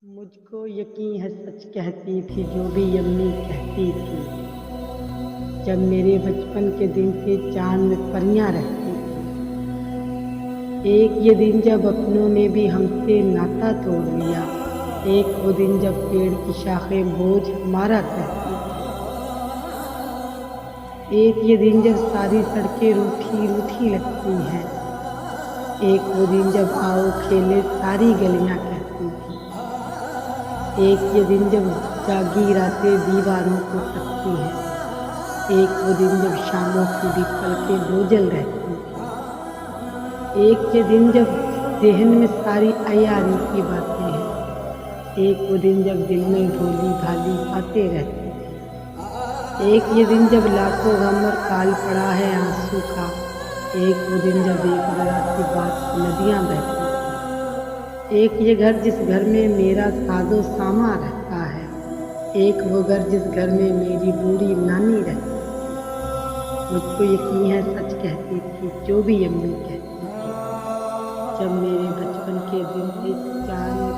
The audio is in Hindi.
मुझको यकीन है सच कहती थी जो भी अम्मी कहती थी। जब मेरे बचपन के दिन थे चाँद में परियां रहती थी। एक ये दिन जब अपनों ने भी हमसे नाता तोड़ लिया। एक वो दिन जब पेड़ की शाखें बोझ हमारा कहती थी। एक ये दिन जब सारी सड़कें रूठी रूठी लगती हैं। एक वो दिन जब आओ खेले सारी गलियां कहती थी। एक ये दिन जब जागी रातें दीवारों को तकती हैं। एक वो दिन जब शामों की भी पलकें बोझल रहती थी। एक ये दिन जब ज़हन में सारी अयारी की बातें हैं। एक वो दिन जब दिल में भोली भाली बातें रहती थी। एक ये दिन जब लाखों गम और काल पड़ा है आंसू का। एक वो दिन जब एक जरा सी बात नदियां बहती थी। एक ये घर जिस घर में मेरा सादो सामा रहता है। एक वो घर जिस घर में मेरी बूढ़ी नानी रहती है। मुझको यकीन है सच कहती थी जो भी अम्मी कहती थी। जब मेरे बचपन के दिन थे चाँद